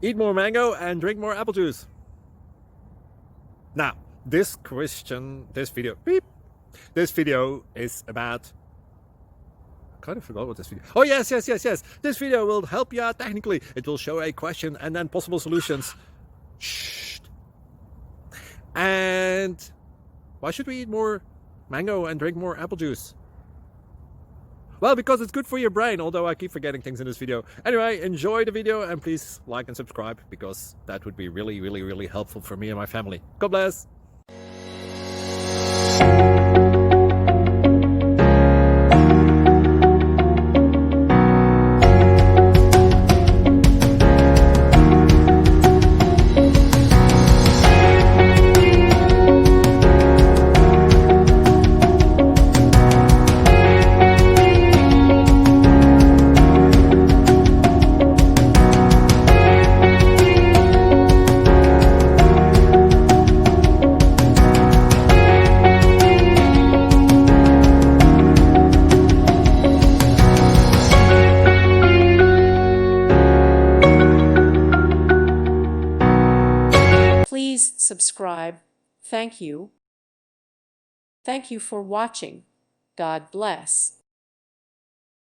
Eat more mango and drink more apple juice. Now, this video is about, I kind of forgot what this video. Oh, yes. This video will help you out technically. It will show a question and then possible solutions. Shh. And why should we eat more mango and drink more apple juice? Well, because it's good for your brain, although I keep forgetting things in this video. Anyway, enjoy the video and please like and subscribe, because that would be really helpful for me and my family. God bless! Please subscribe. Thank you. Thank you for watching. God bless.